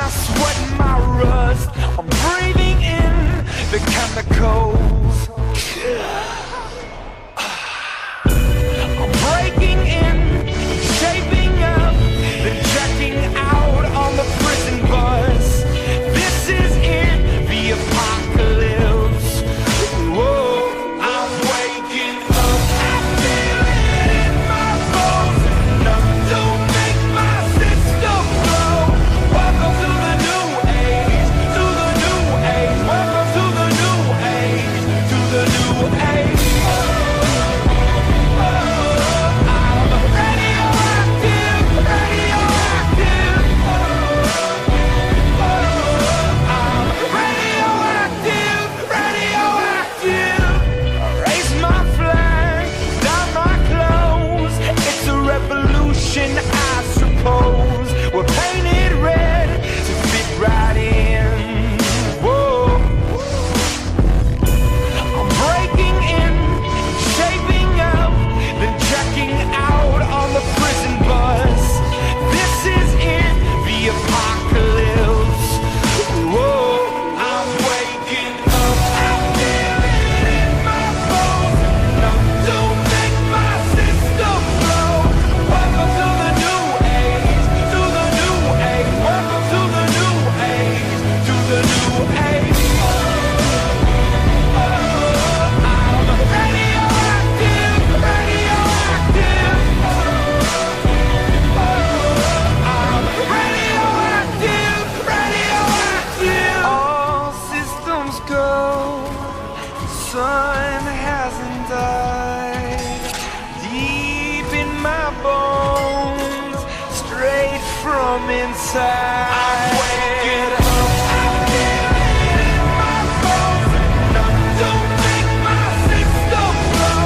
my sweat and my rust. I'm breathing in the chemicals. I'm breaking in, shaping up, then checking out on the prison bus. This is it, the apocalypse. Whoa, I'm waking up, I feel it in my bones. Nothing to make my system blow. Welcome to the new age, to the new age. Welcome to the new age, to the new age. I suppose we're painted red to fit right in. Whoa, I'm breaking in, shaping up, then checking out on the prison bus. This is it, the apocalypse. Whoa, I'm waking up, I feel it in my bones. Nothing to make my system blow. Welcome to the new age, to the new age. Welcome to the new age, to the new age. I'm radioactive, radioactive. I'm radioactive, radioactive. All systems go. The sun hasn't died. Deep in my bones, straight from inside. I'm waking up, I feel it in my bones. Nothing to make my system blow.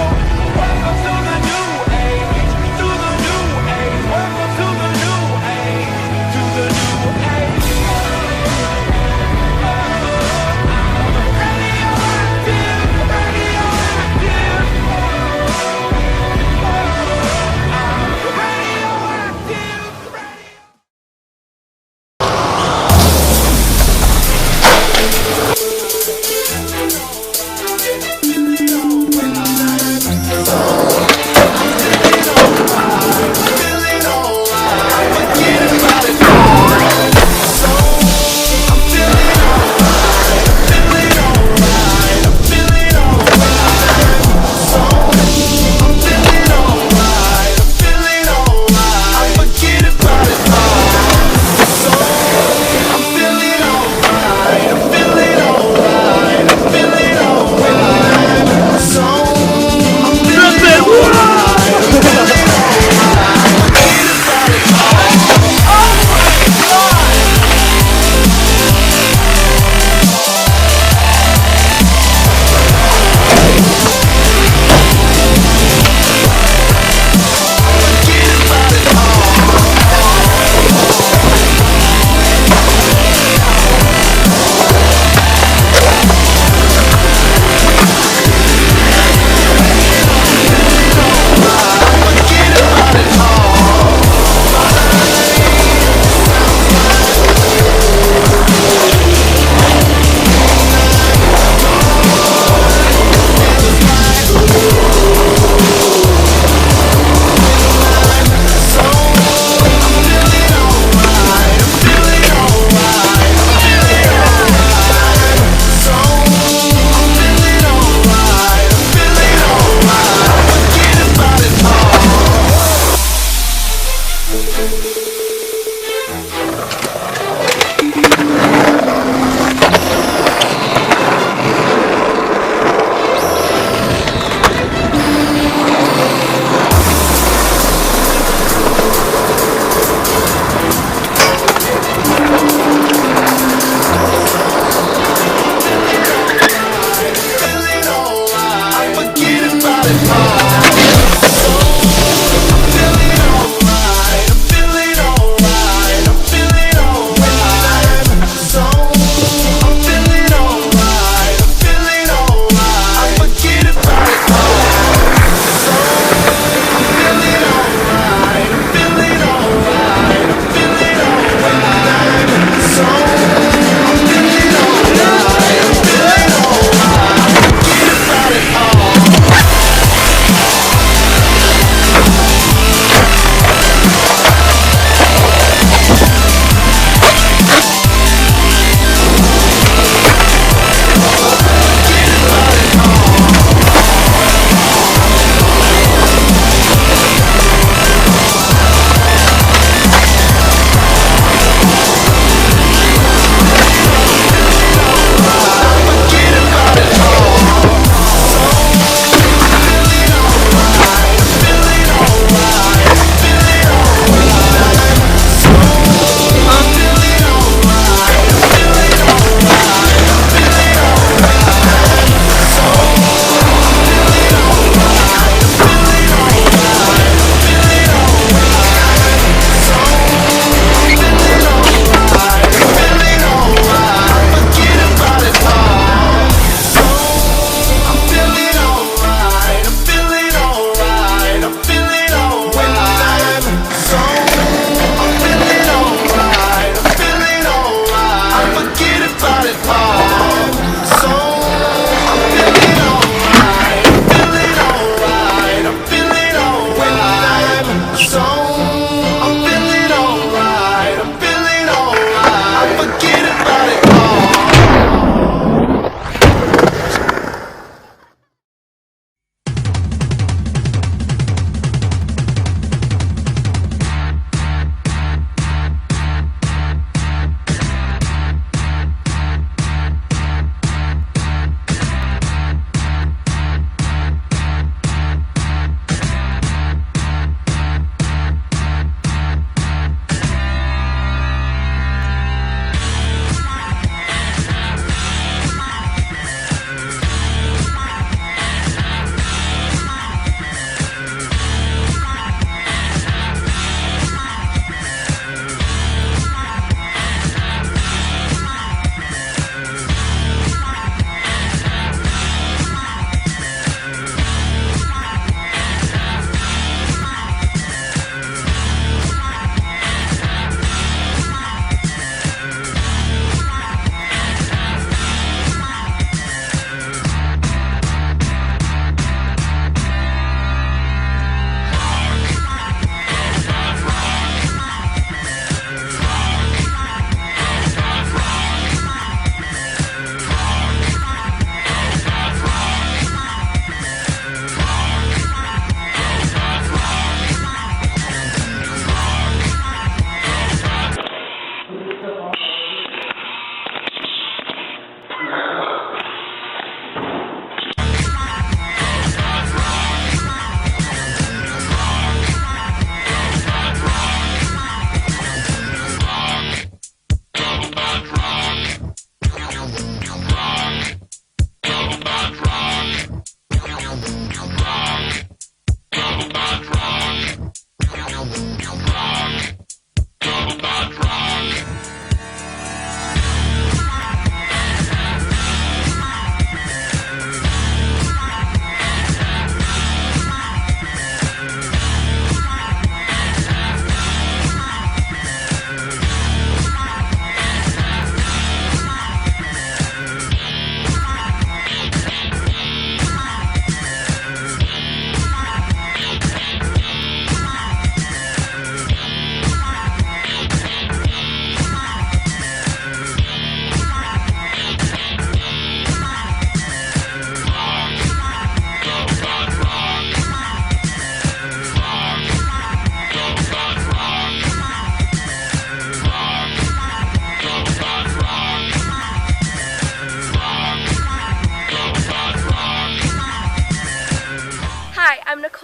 Welcome to the new age, to the new age. Welcome to the new age, to the new age. I'm radioactive, radioactive. I'm radioactive, radioactive.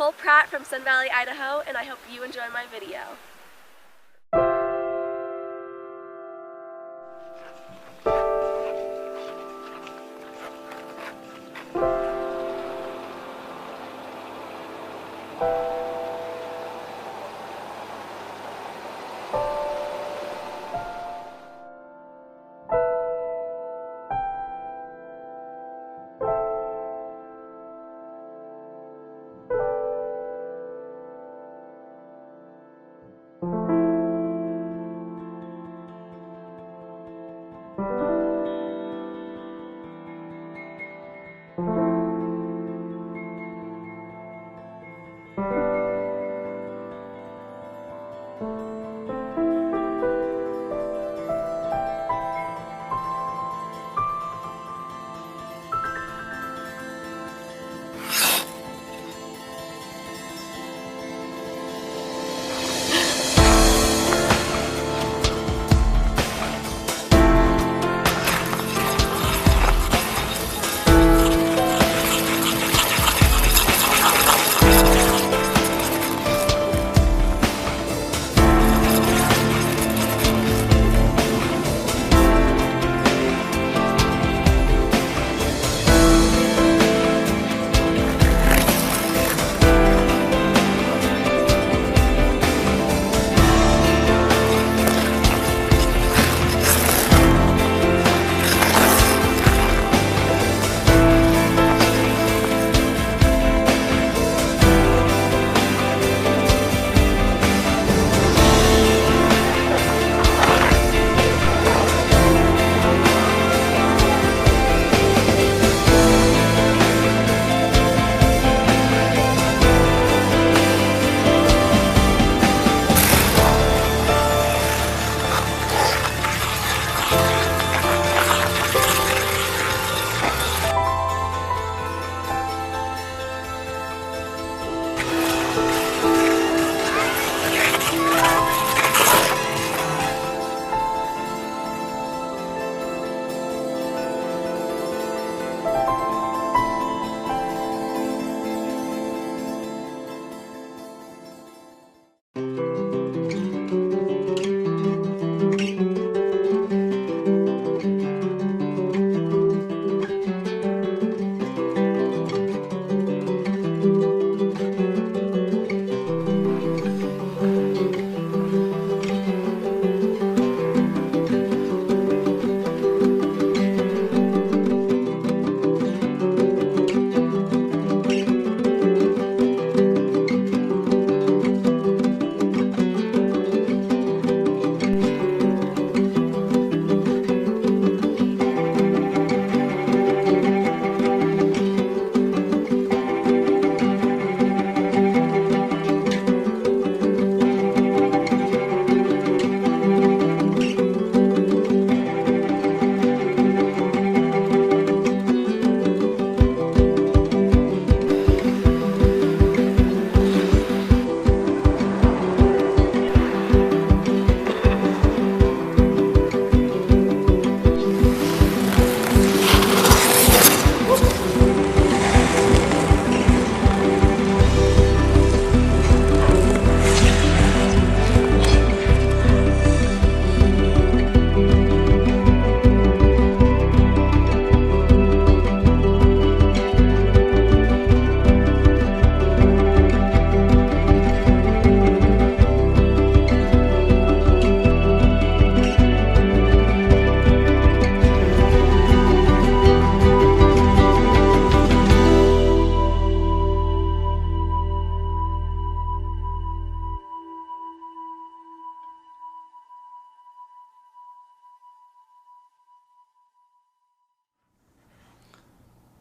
Nicole Pratt from Sun Valley, Idaho, and I hope you enjoy my video.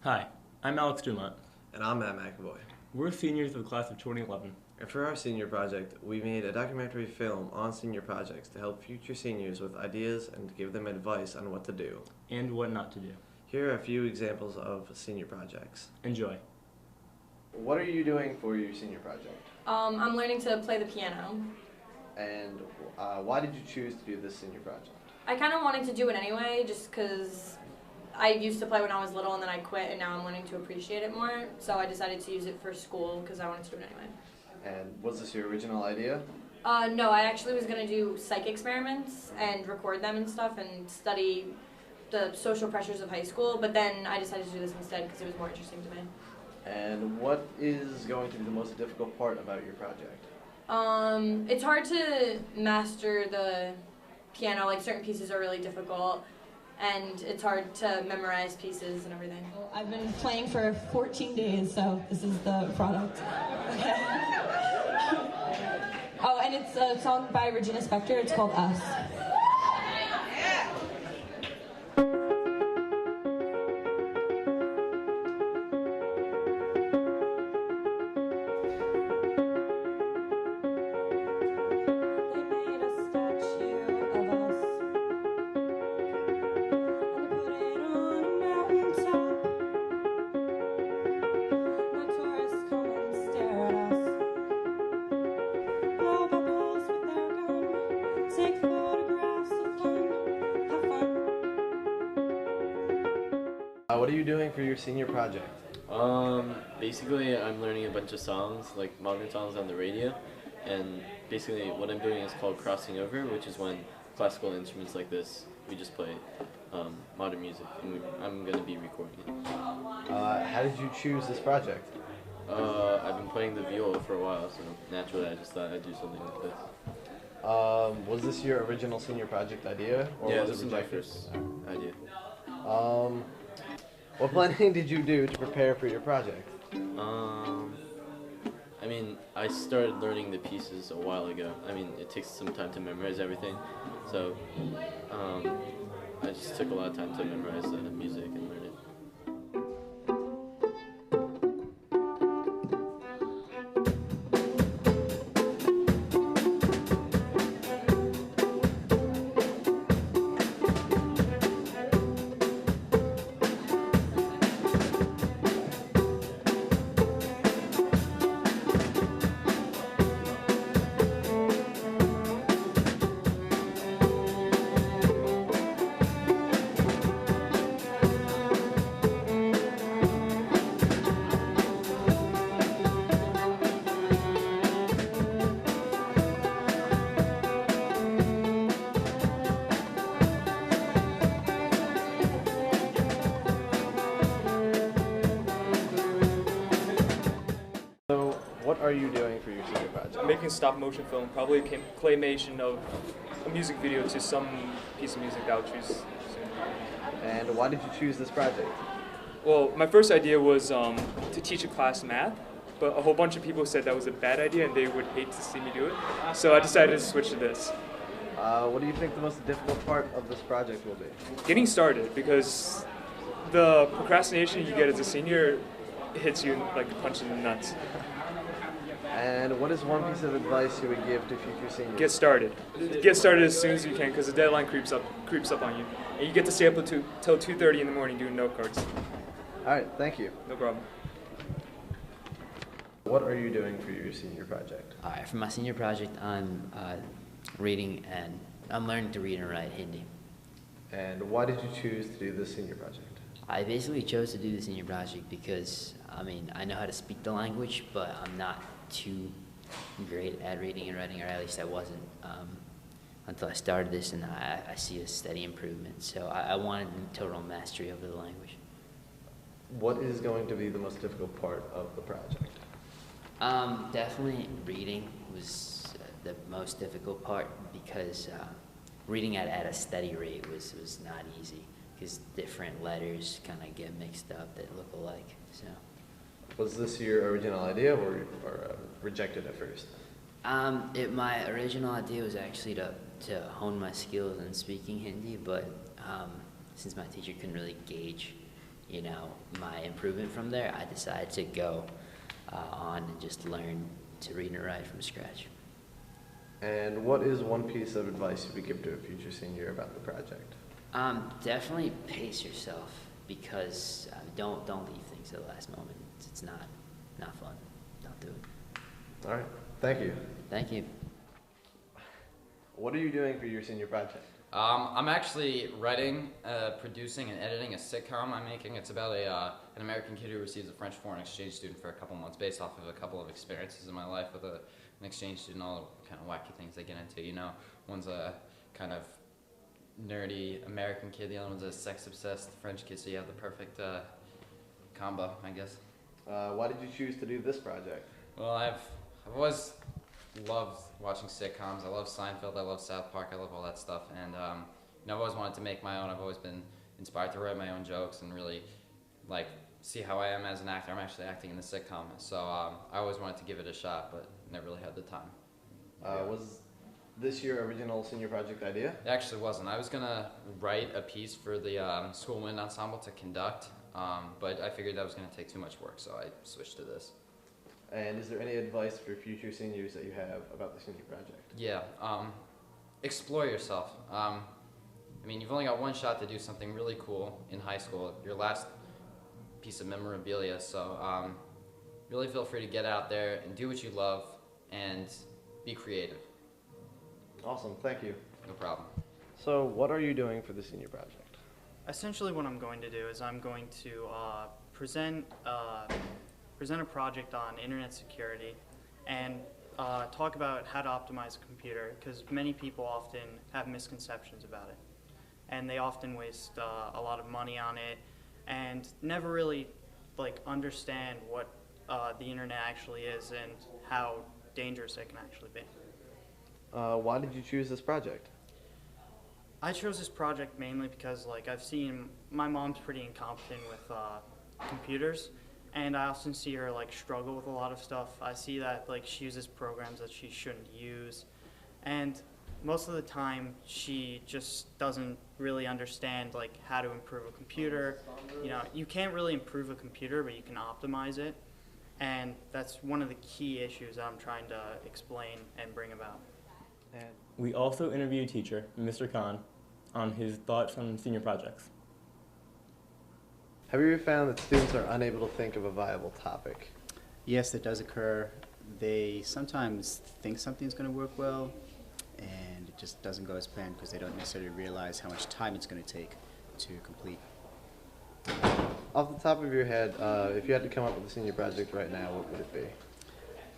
Hi, I'm Alex Dumont. And I'm Matt McAvoy. We're seniors of the class of 2011. And for our senior project, we made a documentary film on senior projects to help future seniors with ideas and to give them advice on what to do. And what not to do. Here are a few examples of senior projects. Enjoy. What are you doing for your senior project? I'm learning to play the piano. And why did you choose to do this senior project? I kind of wanted to do it anyway, just because I used to play when I was little and then I quit, and now I'm learning to appreciate it more. So I decided to use it for school because I wanted to do it anyway. And was this your original idea? No, I actually was going to do psych experiments and record them and stuff and study the social pressures of high school, but then I decided to do this instead because it was more interesting to me. And what is going to be the most difficult part about your project? It's hard to master the piano, like certain pieces are really difficult, and it's hard to memorize pieces and everything. I've been playing for 14 days, so this is the product. Okay. Oh, and it's a song by Regina Spektor, it's called Us. What are you doing for your senior project? Basically I'm learning a bunch of songs, like modern songs on the radio, and basically what I'm doing is called crossing over, which is when classical instruments like this, we just play modern music, and I'm going to be recording it. How did you choose this project? I've been playing the viola for a while, so naturally I just thought I'd do something like this. Was this your original senior project idea? Or Yeah, was this it is my rejected? first idea. What planning did you do to prepare for your project? I mean, I started learning the pieces a while ago. I mean, it takes some time to memorize everything, so I just took a lot of time to memorize the music and learn it. What are you doing for your senior project? I'm making a stop motion film, probably a claymation of a music video to some piece of music that I'll choose soon. And why did you choose this project? Well, my first idea was to teach a class math, but a whole bunch of people said that was a bad idea and they would hate to see me do it. So I decided to switch to this. What do you think the most difficult part of this project will be? Getting started, because the procrastination you get as a senior hits you like a punch in the nuts. And what is one piece of advice you would give to future seniors? Get started. Get started as soon as you can, because the deadline creeps up on you. And you get to stay up till 2:30 in the morning doing note cards. All right, thank you. No problem. What are you doing for your senior project? Alright, for my senior project, I'm reading and I'm learning to read and write Hindi. And why did you choose to do this senior project? I basically chose to do the senior project because, I mean, I know how to speak the language, but I'm not too great at reading and writing, or at least I wasn't until I started this, and I see a steady improvement. So I wanted total mastery over the language. What is going to be the most difficult part of the project? Definitely reading was the most difficult part, because reading at a steady rate was not easy, because different letters kind of get mixed up that look alike. So. Was this your original idea or rejected at first? My original idea was actually to hone my skills in speaking Hindi, but since my teacher couldn't really gauge, my improvement from there, I decided to go on and just learn to read and write from scratch. And what is one piece of advice you would give to a future senior about the project? Definitely pace yourself, because don't leave things to the last moment. It's not fun. Don't do it. All right. Thank you. Thank you. What are you doing for your senior project? I'm actually writing, producing, and editing a sitcom I'm making. It's about an American kid who receives a French foreign exchange student for a couple months based off of a couple of experiences in my life with an exchange student, all the kind of wacky things they get into, you know. One's a kind of nerdy American kid, the other one's a sex-obsessed French kid, so you have the perfect combo, I guess. Why did you choose to do this project? Well, I've always loved watching sitcoms. I love Seinfeld, I love South Park, I love all that stuff, and you know, I've always wanted to make my own. I've always been inspired to write my own jokes and really like see how I am as an actor. I'm actually acting in the sitcom, so I always wanted to give it a shot, but never really had the time. Was this your original senior project idea? It actually wasn't. I was gonna write a piece for the school wind ensemble to conduct, but I figured that was gonna take too much work, so I switched to this. And is there any advice for future seniors that you have about the senior project? Yeah, explore yourself. I mean, you've only got one shot to do something really cool in high school, your last piece of memorabilia, so really feel free to get out there and do what you love and be creative. Awesome, thank you. No problem. So what are you doing for the senior project? Essentially what I'm going to do is I'm going to present a project on internet security and talk about how to optimize a computer, because many people often have misconceptions about it. And they often waste a lot of money on it and never really understand what the internet actually is and how dangerous it can actually be. Why did you choose this project? I chose this project mainly because I've seen my mom's pretty incompetent with computers, and I often see her struggle with a lot of stuff. I see that she uses programs that she shouldn't use, and most of the time she just doesn't really understand how to improve a computer. You know, you can't really improve a computer, but you can optimize it, and that's one of the key issues that I'm trying to explain and bring about. We also interviewed a teacher, Mr. Khan, on his thoughts on senior projects. Have you ever found that students are unable to think of a viable topic? Yes, that does occur. They sometimes think something's going to work well, and it just doesn't go as planned because they don't necessarily realize how much time it's going to take to complete. Off the top of your head, if you had to come up with a senior project right now, what would it be?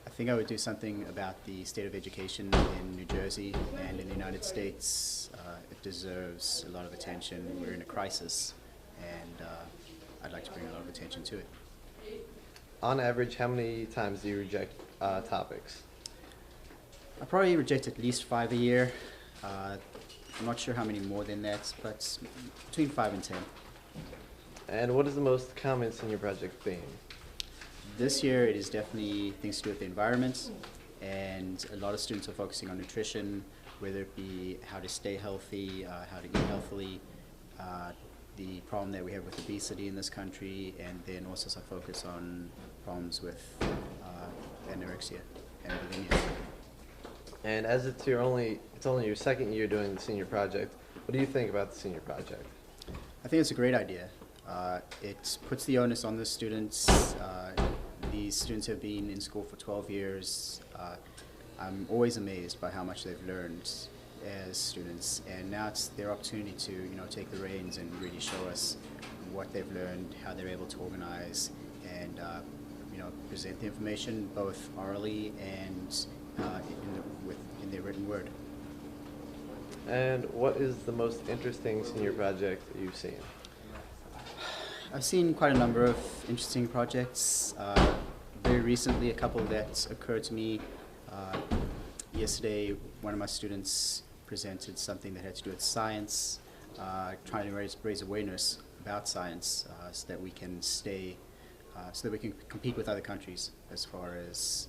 I think I would do something about the state of education in New Jersey and in the United States. It deserves a lot of attention. We're in a crisis, and I'd like to bring a lot of attention to it. On average, how many times do you reject topics? I probably reject at least 5 a year. I'm not sure how many more than that, but between 5 and 10. And what is the most common senior project theme? This year it is definitely things to do with the environment, and a lot of students are focusing on nutrition, whether it be how to stay healthy, how to eat healthily, the problem that we have with obesity in this country, and then also some focus on problems with anorexia and bulimia. And as it's only your second year doing the senior project, what do you think about the senior project? I think it's a great idea. It puts the onus on the students. These students have been in school for 12 years. I'm always amazed by how much they've learned as students, and now it's their opportunity to take the reins and really show us what they've learned, how they're able to organize and present the information both orally and in their written word. And what is the most interesting senior project that you've seen? I've seen quite a number of interesting projects. Very recently, a couple that occurred to me. Yesterday, one of my students presented something that had to do with science, trying to raise awareness about science so that we can compete with other countries as far as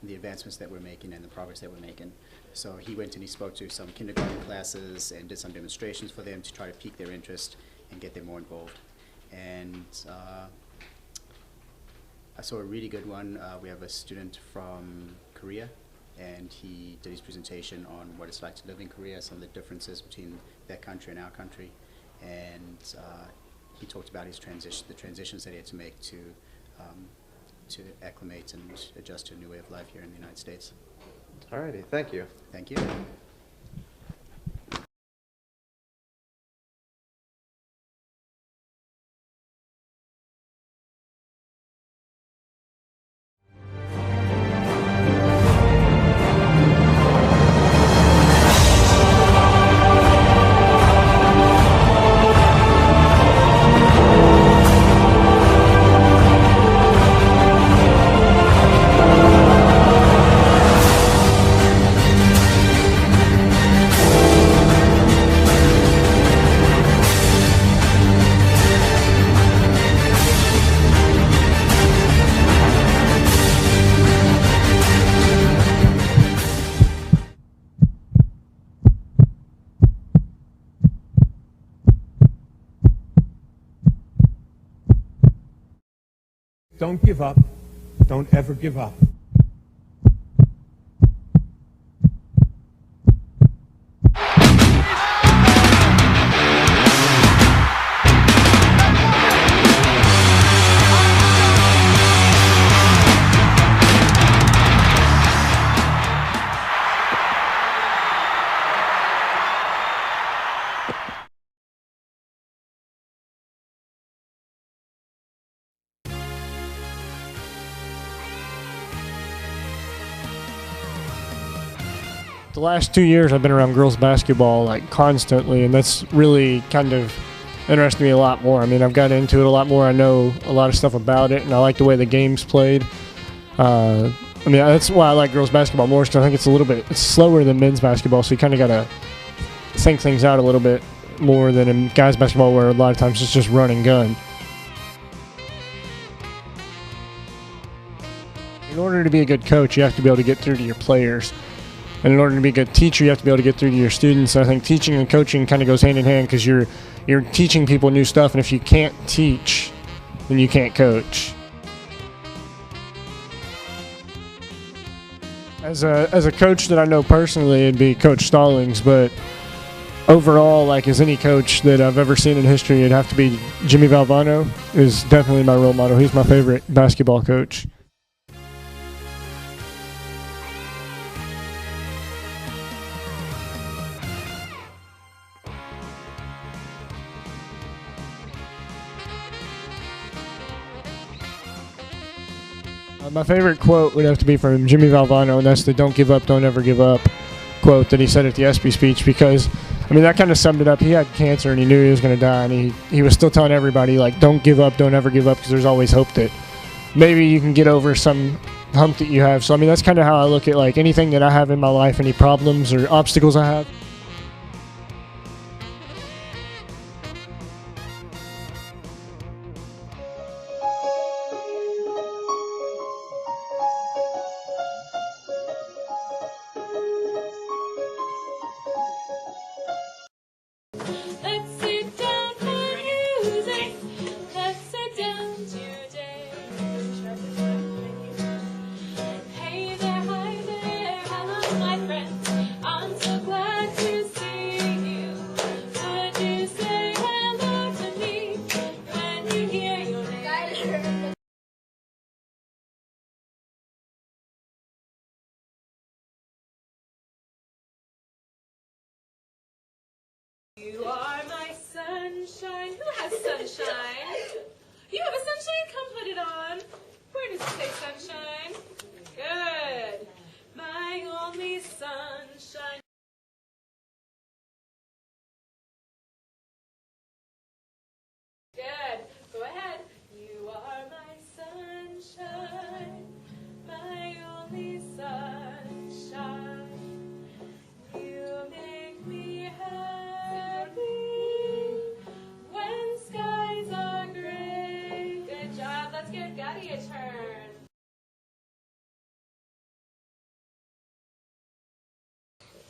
the advancements that we're making and the progress that we're making. So he went and he spoke to some kindergarten classes and did some demonstrations for them to try to pique their interest and get them more involved. And I saw a really good one. We have a student from Korea, and he did his presentation on what it's like to live in Korea, some of the differences between their country and our country, and he talked about his the transitions that he had to make to acclimate and adjust to a new way of life here in the United States. Alrighty, thank you. Thank you. Don't give up. Don't ever give up. The last 2 years I've been around girls basketball like constantly, and that's really kind of interested me a lot more. I mean, I've gotten into it a lot more. I know a lot of stuff about it, and I like the way the game's played. I mean, that's why I like girls basketball more, because I think it's slower than men's basketball, so you kind of got to think things out a little bit more than in guys basketball, where a lot of times it's just run and gun. In order to be a good coach, you have to be able to get through to your players. And in order to be a good teacher, you have to be able to get through to your students. I think teaching and coaching kind of goes hand in hand, because you're teaching people new stuff, and if you can't teach, then you can't coach. As a coach that I know personally, it'd be Coach Stallings, but overall, like as any coach that I've ever seen in history, it'd have to be Jimmy Valvano is definitely my role model. He's my favorite basketball coach. My favorite quote would have to be from Jimmy Valvano, and that's the "Don't give up, don't ever give up" quote that he said at the ESPY speech, because, I mean, that kind of summed it up. He had cancer, and he knew he was going to die, and he was still telling everybody, like, don't give up, don't ever give up, because there's always hope that maybe you can get over some hump that you have. So, I mean, that's kind of how I look at, like, anything that I have in my life, any problems or obstacles I have. Let's sit down for music. Let's sit down today. Hey there, hi there, hello my friends. I'm so glad to see you. Would you say hello to me when you hear your name? You are my sunshine. Who has sunshine? You have a sunshine? Come put it on. Where does it say sunshine? Good. My only sunshine. Good. Go ahead. You are my sunshine. My only sunshine. You make me happy when skies are gray. Good job. Let's give Gaddy a turn.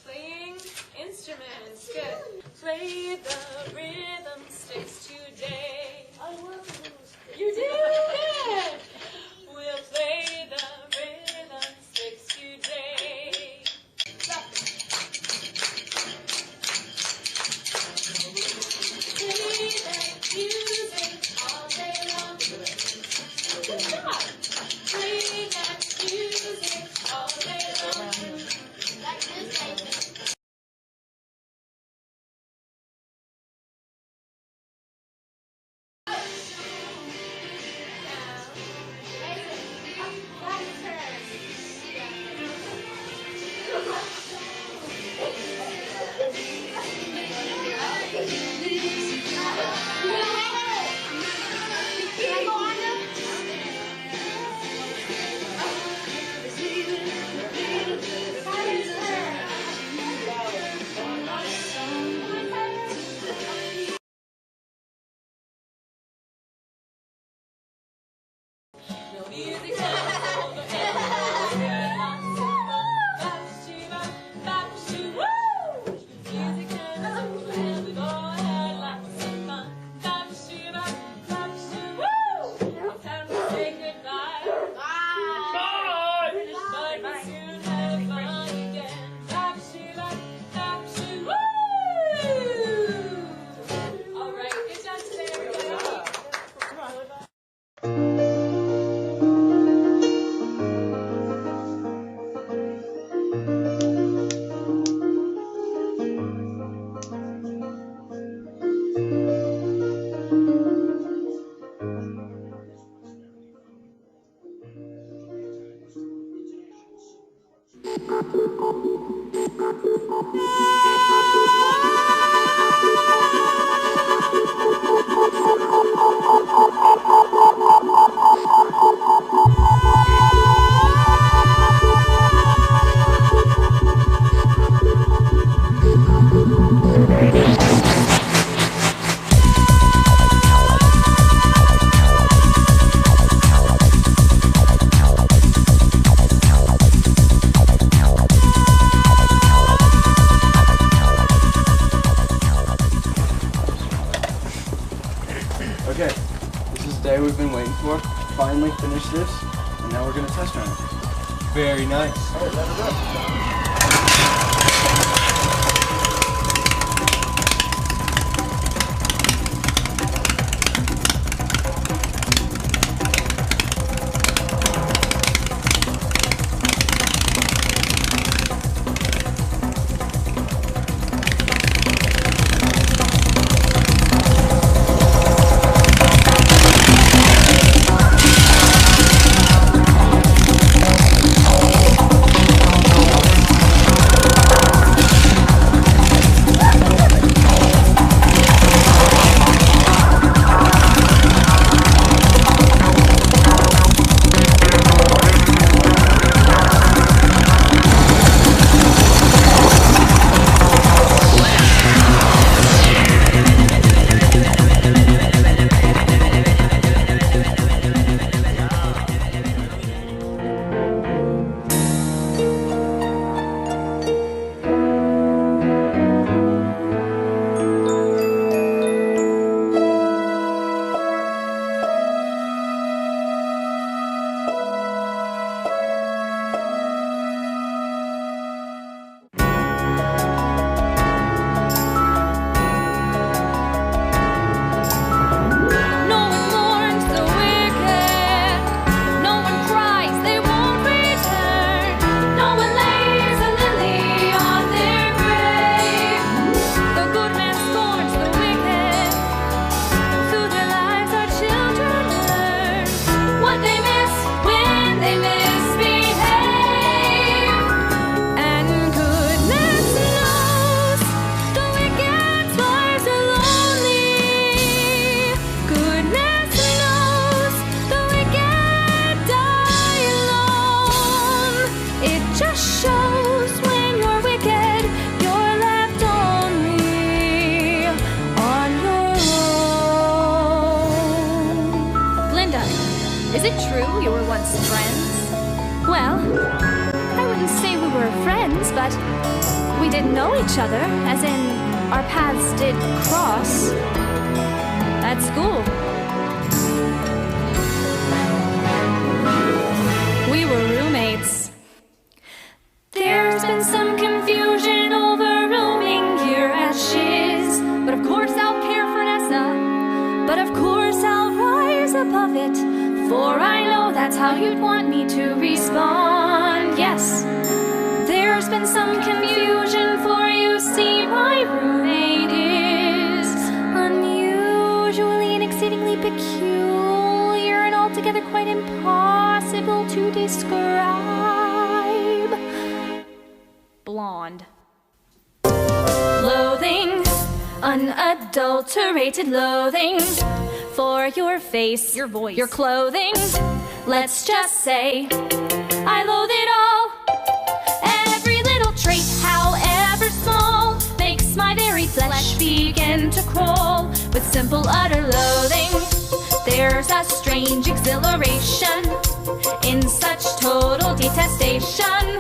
Playing instruments. Good. Play the rhythm sticks today. I love those. You do? Good. We'll play the rhythm sticks today. Stop. Play that music all day long. Good job. Play that music all day long. Like this, No music. Okay, this is the day we've been waiting for. Finally finished this, and now we're gonna test run it. Very nice. All right, let it go. Is it true you were once friends? Well, I wouldn't say we were friends, but we didn't know each other, as in our paths did cross at school. We were roommates. There's been some confusion over rooming here at Shiz, but of course I'll care for Nessa, but of course I'll rise above it, for I know that's how you'd want me to respond. Yes, there's been some confusion, for you see my roommate is unusually and exceedingly peculiar and altogether quite impossible to describe. Blonde. Loathing, unadulterated loathing for your face, your voice, your clothing. Let's just say I loathe it all. Every little trait, however small, makes my very flesh begin to crawl. With simple utter loathing, there's a strange exhilaration in such total detestation.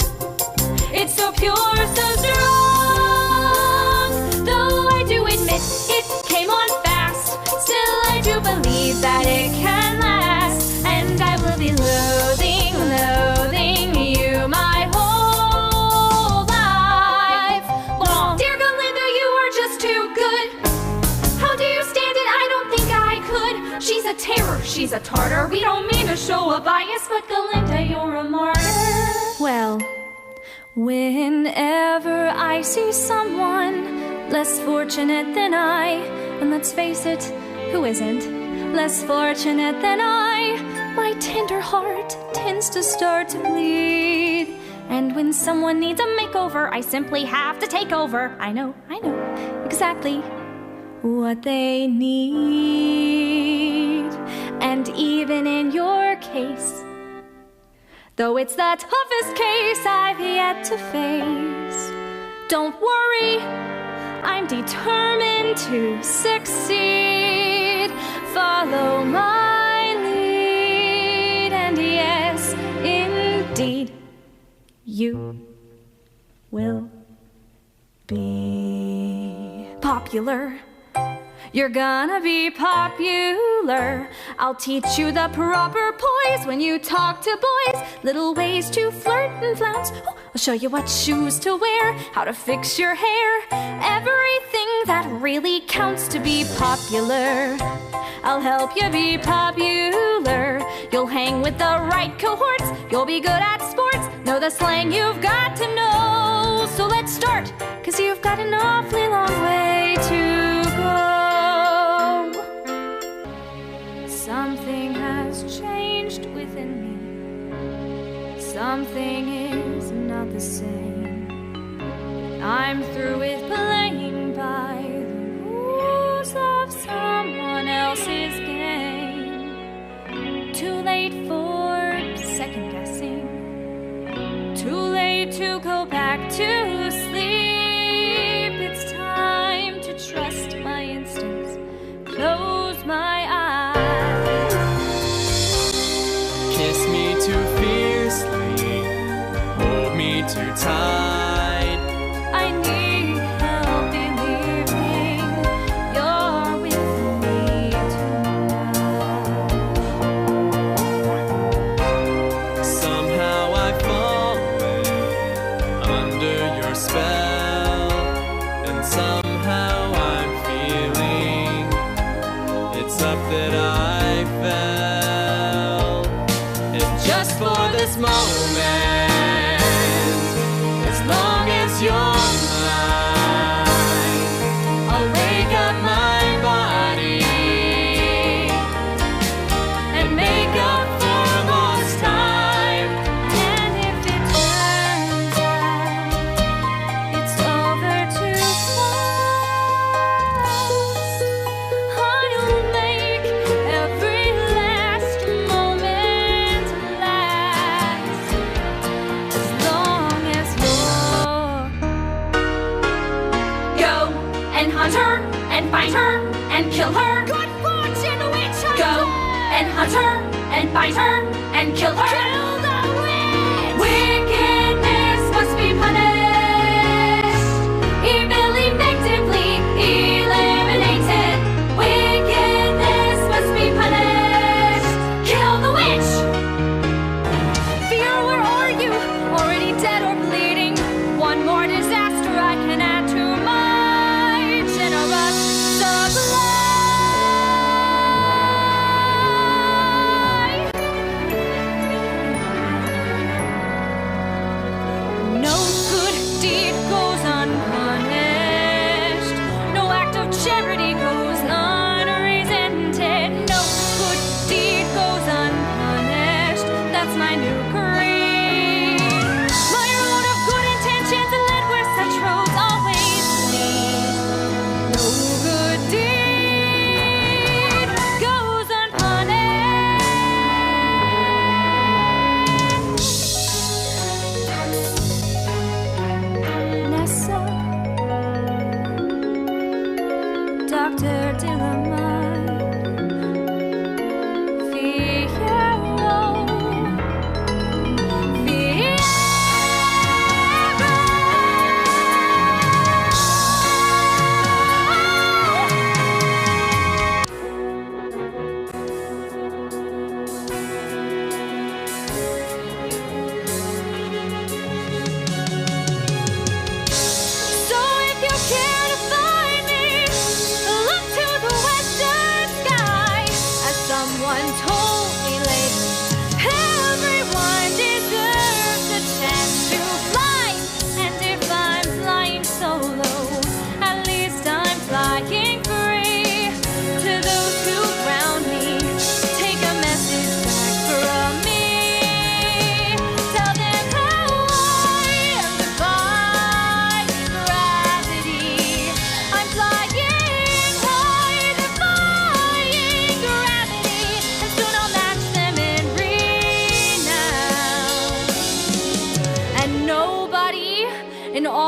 It's so pure, so strong. Though I do admit it came on fast, still I do believe that it can last. And I will be loathing, loathing you my whole life long. Dear Galinda, you are just too good. How do you stand it? I don't think I could. She's a terror, she's a tartar. We don't mean to show a bias, but Galinda, you're a martyr. Well, whenever I see someone less fortunate than I, and let's face it, who isn't less fortunate than I, my tender heart tends to start to bleed, And when someone needs a makeover, I simply have to take over. I know exactly what they need. And even in your case, though it's the toughest case I've yet to face, don't worry, I'm determined to succeed. Follow my lead, and yes, indeed, you will be popular. You're gonna be popular. I'll teach you the proper poise when you talk to boys. Little ways to flirt and flounce. Oh, I'll show you what shoes to wear, how to fix your hair. Everything that really counts to be popular. I'll help you be popular. You'll hang with the right cohorts. You'll be good at sports. Know the slang you've got to know. So let's start, 'cause you've got an awfully long way to go. Something has changed within me. Something is not the same. I'm through with playing by the rules of someone else's game. Too late for second guessing. Too late to go back to sleep. It's time to trust my instincts. Close my eyes. Kiss me too fiercely, hold me too tight. I need help believing you're with me tonight. Somehow I've fallen under your spell, and somehow I'm feeling it's up that I fell. And just for this moment, as long as you're mine, I'll wake up my body and make up for lost time. And if it turns out it's over too fast, I'll make every last moment last. As long as you're go and hunt her and find her and kill her. Good fortune, witch hunter. Go and hunt her and find her and kill her. Kill the witch. Wickedness must be punished. Evil effectively eliminated. Wickedness must be punished. Kill the witch. Fear, where are you? Already dead or bleeding? One more disaster I can add to my generous supply. No good deed goes unpunished. No act of charity goes unresented. No good deed goes unpunished. That's my new creed. My road of good intentions led where such roads always lead. No good deed goes unpunished. Nessa,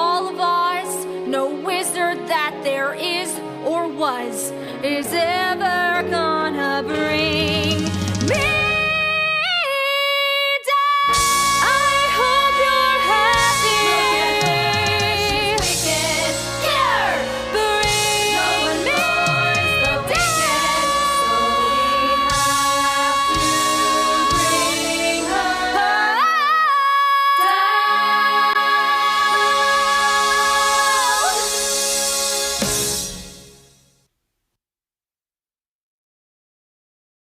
all of Oz. No wizard that there is or was is ever gone.